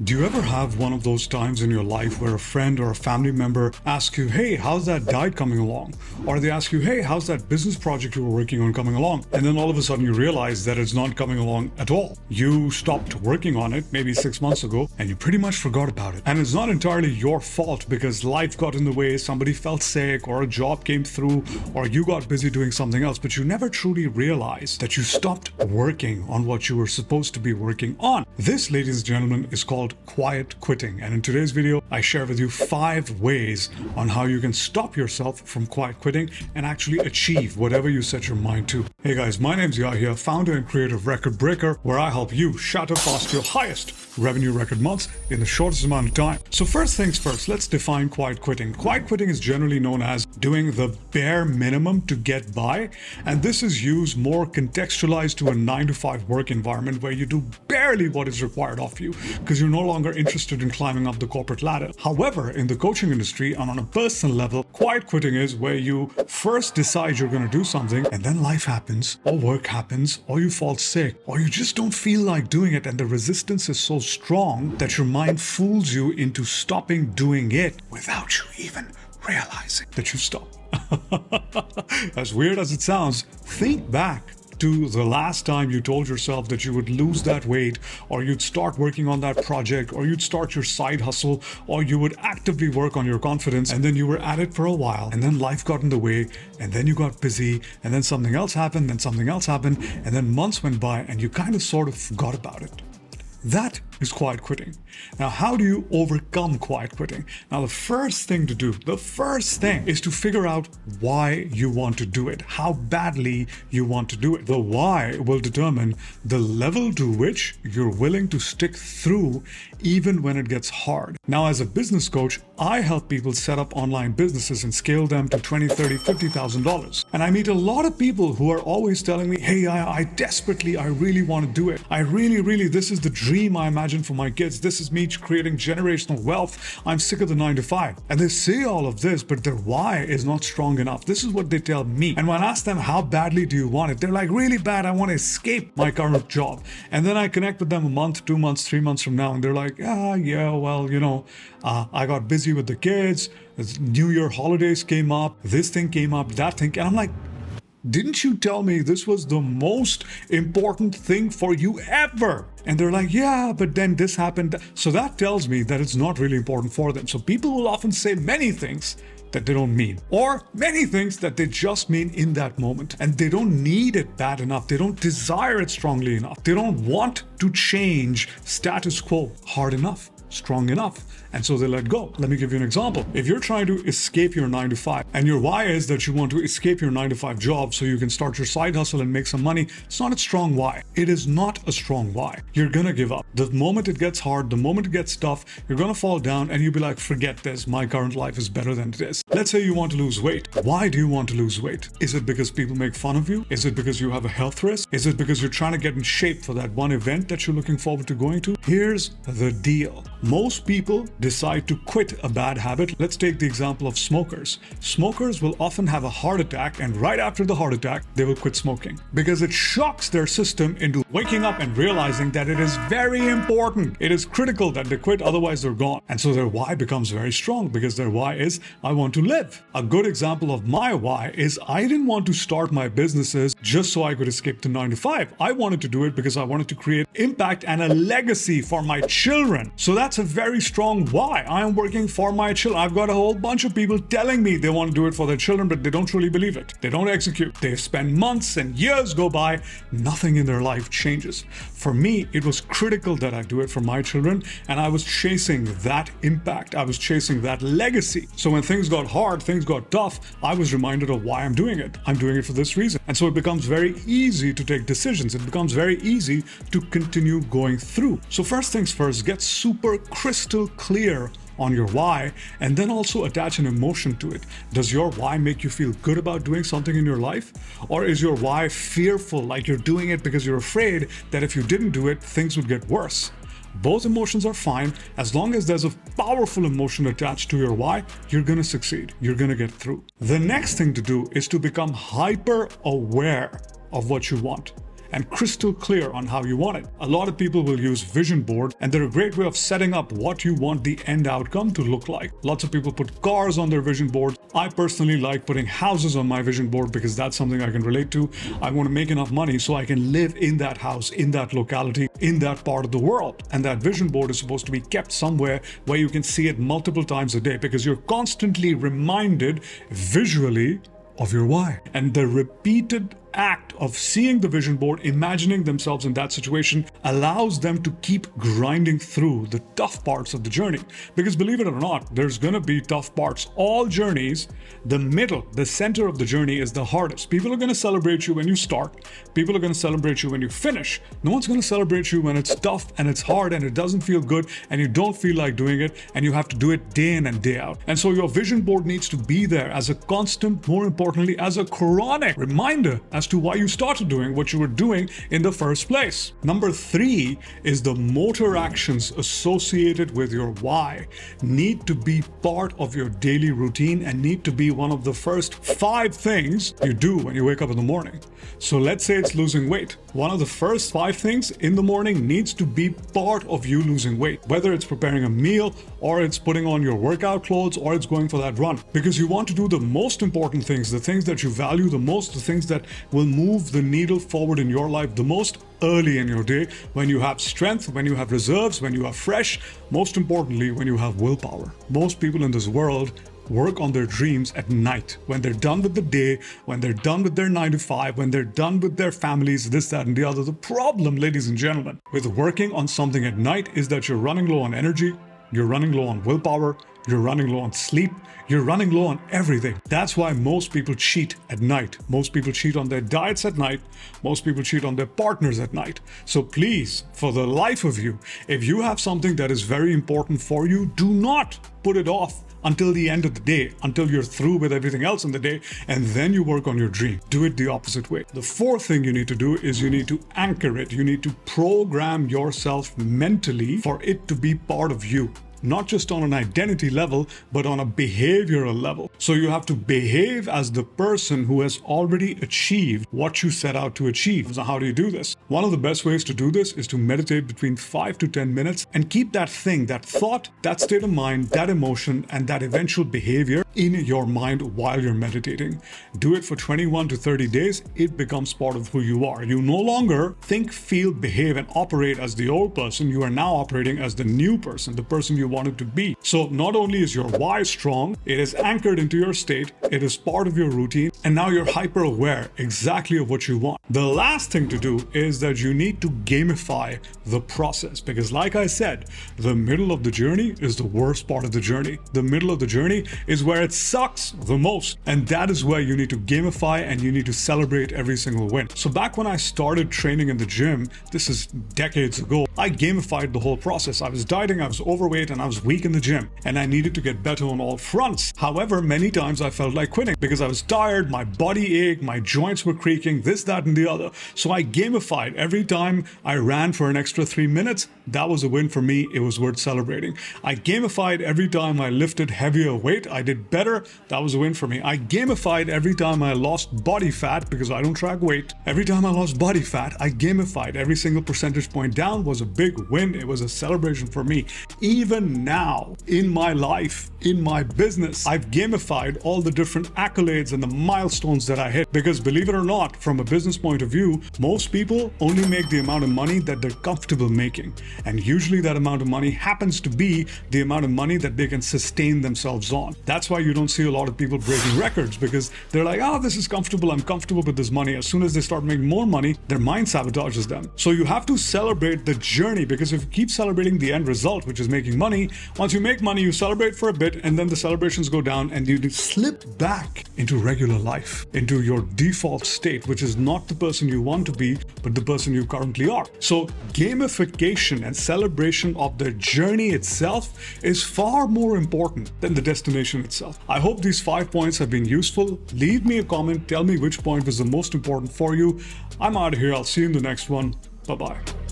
Do you ever have one of those times in your life where a friend or a family member asks you, hey, how's that diet coming along? Or they ask you, hey, how's that business project you were working on coming along? And then all of a sudden you realize that it's not coming along at all. You stopped working on it maybe 6 months ago and you pretty much forgot about it. And it's not entirely your fault because life got in the way, somebody felt sick, or a job came through, or you got busy doing something else, but you never truly realized that you stopped working on what you were supposed to be working on. This, ladies and gentlemen, is called quiet quitting. And in today's video, I share with you 5 ways on how you can stop yourself from quiet quitting and actually achieve whatever you set your mind to. Hey guys, my name's Yahya, founder and creator of Record Breaker, where I help you shatter past your highest revenue record months in the shortest amount of time. So first things first, let's define quiet quitting. Quiet quitting is generally known as doing the bare minimum to get by, and this is used more contextualized to a 9-to-5 work environment where you do barely what is required of you because you're no longer interested in climbing up the corporate ladder. However, in the coaching industry and on a personal level, quiet quitting is where you first decide you're going to do something and then life happens, or work happens, or you fall sick, or you just don't feel like doing it, and the resistance is so strong that your mind fools you into stopping doing it without you even realizing that you stopped. As weird as it sounds, think back to the last time you told yourself that you would lose that weight, or you'd start working on that project, or you'd start your side hustle, or you would actively work on your confidence, and then you were at it for a while, and then life got in the way, and then you got busy, and then something else happened, then something else happened, and then months went by, and you kind of sort of forgot about it. That is quiet quitting. Now, how do you overcome quiet quitting? Now, the first thing is to figure out why you want to do it, how badly you want to do it. The why will determine the level to which you're willing to stick through even when it gets hard. Now, as a business coach, I help people set up online businesses and scale them to $20,000, $30,000, $50,000. And I meet a lot of people who are always telling me, hey, I really want to do it. This is the dream I imagine for my kids. This is me creating generational wealth. I'm sick of the 9-to-5. And they say all of this, but their why is not strong enough. This is what they tell me. And when I ask them, how badly do you want it? They're like, really bad. I want to escape my current job. And then I connect with them a month, 2 months, 3 months from now, and they're like, I got busy with the kids. New Year holidays came up. This thing came up, that thing. And I'm like, didn't you tell me this was the most important thing for you ever? And they're like, yeah, but then this happened. So that tells me that it's not really important for them. So people will often say many things that they don't mean, or many things that they just mean in that moment. And they don't need it bad enough. They don't desire it strongly enough. They don't want to change status quo hard enough, strong enough. And so they let go. Let me give you an example. If you're trying to escape your 9-to-5 and your why is that you want to escape your 9-to-5 job so you can start your side hustle and make some money, it's not a strong why. It is not a strong why. You're gonna give up. The moment it gets hard, the moment it gets tough, you're gonna fall down and you'll be like, forget this. My current life is better than it is. Let's say you want to lose weight. Why do you want to lose weight? Is it because people make fun of you? Is it because you have a health risk? Is it because you're trying to get in shape for that one event that you're looking forward to going to? Here's the deal. Most people decide to quit a bad habit. Let's take the example of smokers. Smokers will often have a heart attack, and right after the heart attack, they will quit smoking because it shocks their system into waking up and realizing that it is very important. It is critical that they quit, otherwise they're gone. And so their why becomes very strong because their why is, I want to live. A good example of my why is I didn't want to start my businesses just so I could escape the 9-to-5. I wanted to do it because I wanted to create impact and a legacy for my children. So that's a very strong why. I am working for my children. I've got a whole bunch of people telling me they want to do it for their children, but they don't truly believe it. They don't execute. They spend months and years go by. Nothing in their life changes. For me, it was critical that I do it for my children, and I was chasing that impact. I was chasing that legacy. So when things got hard, things got tough, I was reminded of why I'm doing it. I'm doing it for this reason. And so it becomes very easy to take decisions. It becomes very easy to continue going through. So first things first, get super crystal clear on your why, and then also attach an emotion to it. Does your why make you feel good about doing something in your life? Or is your why fearful, like you're doing it because you're afraid that if you didn't do it, things would get worse? Both emotions are fine. As long as there's a powerful emotion attached to your why, you're gonna succeed. You're gonna get through. The next thing to do is to become hyper aware of what you want. and crystal clear on how you want it. A lot of people will use vision board, and they're a great way of setting up what you want the end outcome to look like. Lots of people put cars on their vision board. I personally like putting houses on my vision board because that's something I can relate to. I want to make enough money so I can live in that house, in that locality, in that part of the world. And that vision board is supposed to be kept somewhere where you can see it multiple times a day, because you're constantly reminded visually of your why. And the repeated act of seeing the vision board, imagining themselves in that situation, allows them to keep grinding through the tough parts of the journey. Because believe it or not, there's gonna be tough parts. All journeys, the middle, the center of the journey is the hardest. People are gonna celebrate you when you start. People are gonna celebrate you when you finish. No one's gonna celebrate you when it's tough and it's hard and it doesn't feel good and you don't feel like doing it and you have to do it day in and day out. And so your vision board needs to be there as a constant, more importantly, as a chronic reminder as to why you started doing what you were doing in the first place. Number 3 is the motor actions associated with your why need to be part of your daily routine and need to be one of the first 5 things you do when you wake up in the morning. So let's say it's losing weight. One of the first 5 things in the morning needs to be part of you losing weight, whether it's preparing a meal or it's putting on your workout clothes or it's going for that run, because you want to do the most important things, the things that you value the most, the things that will move the needle forward in your life the most early in your day, when you have strength, when you have reserves, when you are fresh, most importantly, when you have willpower. Most people in this world work on their dreams at night, when they're done with the day, when they're done with their 9 to 5, when they're done with their families, this, that, and the other. The problem, ladies and gentlemen, with working on something at night is that you're running low on energy, you're running low on willpower, you're running low on sleep, you're running low on everything. That's why most people cheat at night. Most people cheat on their diets at night. Most people cheat on their partners at night. So please, for the life of you, if you have something that is very important for you, do not put it off until the end of the day, until you're through with everything else in the day, and then you work on your dream. Do it the opposite way. The 4th thing you need to do is you need to anchor it. You need to program yourself mentally for it to be part of you. Not just on an identity level, but on a behavioral level. So you have to behave as the person who has already achieved what you set out to achieve. So how do you do this? One of the best ways to do this is to meditate between 5 to 10 minutes and keep that thing, that thought, that state of mind, that emotion, and that eventual behavior in your mind while you're meditating. Do it for 21 to 30 days. It becomes part of who you are. You no longer think, feel, behave, and operate as the old person. You are now operating as the new person, the person you wanted to be. So not only is your why strong, it is anchored into your state, it is part of your routine, and now you're hyper aware exactly of what you want. The last thing to do is that you need to gamify the process, because like I said, the middle of the journey is the worst part of the journey. The middle of the journey is where it sucks the most, and that is where you need to gamify and you need to celebrate every single win. So back when I started training in the gym, this is decades ago, I gamified the whole process. I was dieting, I was overweight, and I was weak in the gym, and I needed to get better on all fronts. However, many times I felt like quitting because I was tired, my body ached, my joints were creaking, this, that, and the other. So I gamified. Every time I ran for an extra 3 minutes, that was a win for me. It was worth celebrating. I gamified every time I lifted heavier weight, I did better. That was a win for me. I gamified every time I lost body fat, because I don't track weight. Every time I lost body fat, I gamified. Every single percentage point down was a big win. It was a celebration for me. Even now, in my life, in my business, I've gamified all the different accolades and the milestones that I hit. Because believe it or not, from a business point of view, most people only make the amount of money that they're comfortable making. And usually that amount of money happens to be the amount of money that they can sustain themselves on. That's why you don't see a lot of people breaking records, because they're like, oh, this is comfortable, I'm comfortable with this money. As soon as they start making more money, their mind sabotages them. So you have to celebrate the journey, because if you keep celebrating the end result, which is making money, once you make money, you celebrate for a bit, and then the celebrations go down and you slip back into regular life, into your default state, which is not the person you want to be, but the person you currently are. So gamification and celebration of the journey itself is far more important than the destination itself. I hope these 5 points have been useful. Leave me a comment. Tell me which point was the most important for you. I'm out of here. I'll see you in the next one. Bye-bye.